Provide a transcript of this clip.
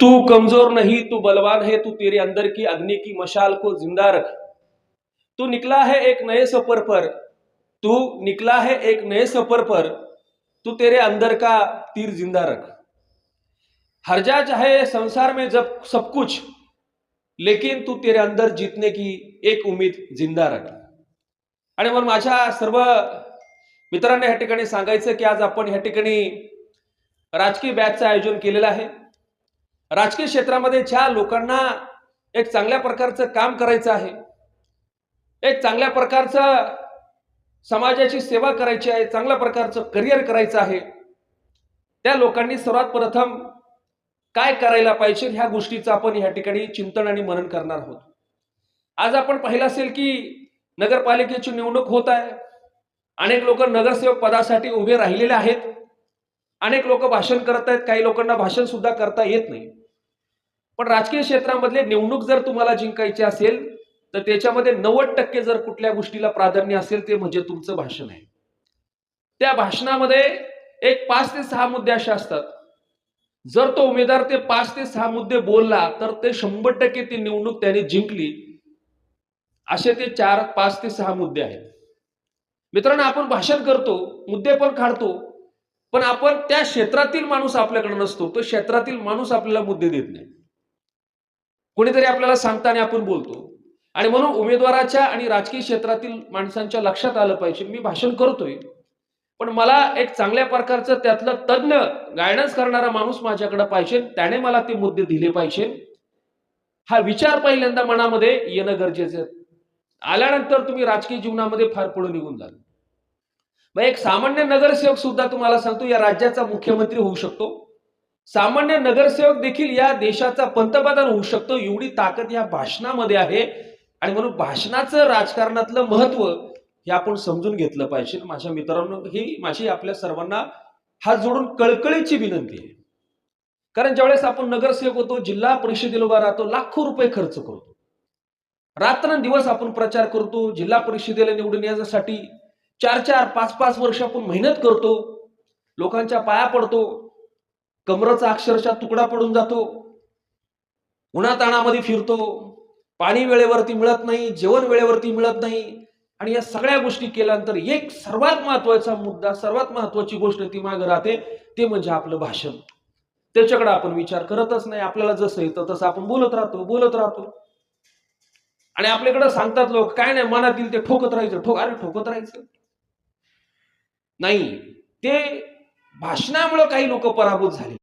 तू कमजोर नहीं तू बलवान है, तू तेरे अंदर की अग्नि की मशाल को जिंदा रख। तू निकला है एक नए सफर पर, तू निकला है एक नए सफर पर, तू तेरे अंदर का तीर जिंदा रख। हर जा चाहे संसार में जब सब कुछ, लेकिन तू तेरे अंदर जीतने की एक उम्मीद जिंदा रख। आणि मग माझ्या सर्व मित्रांना या ठिकाणी सांगायचं की आज आपण या ठिकाणी राजकीय बॅचचं आयोजन केलेलं आहे। राजकीय क्षेत्रामध्ये ज्या लोकांना एक चांगल्या प्रकारचं काम करायचं आहे, एक चांगल्या प्रकारचं समाजाची सेवा करायची आहे, चांगल्या प्रकारचं करिअर करायचं आहे, त्या लोकांनी सर्वात प्रथम काय करायला पाहिजे ह्या गोष्टीचं आपण या ठिकाणी चिंतन आणि मनन करणार आहोत। आज आपण पाहिलं असेल की नगरपालिकेची निवडणूक होत आहे। अनेक लोक नगरसेवक पदासाठी उभे राहिलेले आहेत। अनेक लोक भाषण करत आहेत, काही लोकांना भाषण सुद्धा करता येत नाही। पण राजकीय क्षेत्रामधले निवडणूक जर तुम्हाला जिंकायची असेल तर त्याच्यामध्ये 90% जर कुठल्या गोष्टीला प्राधान्य असेल ते म्हणजे तुमचं भाषण आहे। त्या भाषणामध्ये एक 5 ते 6 मुद्दे असे असतात, जर तो उमेदवार ते 5 ते 6 मुद्दे बोलला तर ते 100% ती निवडणूक त्याने जिंकली। असे ते 5 ते 6 मुद्दे आहेत। मित्रांनो, आपण भाषण करतो, मुद्दे पण काढतो, पण आपण त्या क्षेत्रातील माणूस आपल्याकडे नसतो, तो क्षेत्रातील माणूस आपल्याला मुद्दे देत नाही। कोणीतरी आपल्याला सांगताना आपण बोलतो आणि म्हणून उमेदवाराच्या आणि राजकीय क्षेत्रातील माणसांच्या लक्षात आलं पाहिजे मी भाषण करतोय, पण मला एक चांगल्या प्रकारचं त्यातलं तज्ञ गायडन्स करणारा माणूस माझ्याकडे पाहिजे, त्याने मला ते मुद्दे दिले पाहिजे। हा विचार पहिल्यांदा मनामध्ये येणं गरजेचं आहे। आल्यानंतर तुम्ही राजकीय जीवनामध्ये फार पुढे निघून जाल। मग एक सामान्य नगरसेवक सुद्धा तुम्हाला सांगतो या राज्याचा मुख्यमंत्री होऊ शकतो, सामान्य नगरसेवक देखील या देशाचा पंतप्रधान होऊ शकतो, एवढी ताकद या भाषणामध्ये आहे। आणि म्हणून भाषणाचं राजकारणातलं महत्व हे आपण समजून घेतलं पाहिजे। माझ्या मित्रांनो, ही माझी आपल्या सर्वांना हात जोडून कळकळीची विनंती आहे। कारण ज्यावेळेस आपण नगरसेवक होतो, जिल्हा परिषदेला उभा राहतो, लाखो रुपये खर्च करतो, रात्रंदिवस आपण प्रचार करतो, जिल्हा परिषदेला निवडून येण्यासाठी 4-4, 5-5 वर्ष आपण मेहनत करतो, लोकांच्या पाया पडतो, कमरेचा अक्षरशः तुकडा पडून जातो, उन्हाताणामध्ये फिरतो, पाणी वेळेवरती मिळत नाही, जेवण वेळेवरती मिळत नाही। आणि या सगळ्या गोष्टी केल्यानंतर एक सर्वात महत्त्वाचा मुद्दा, सर्वात महत्त्वाची गोष्ट ती मागे राहते, ते म्हणजे आपलं भाषण। त्याच्याकडे आपण विचार करतच नाही, आपल्याला जसं येतं तसं आपण बोलत राहतो। आणि आपल्याकडे सांगतात लोक, काय नाही मनात येईल ते ठोकत राहायचं, अरे ठोकत राहायचं नाही, ते भाषणामुळे काही लोक पराभूत झाले।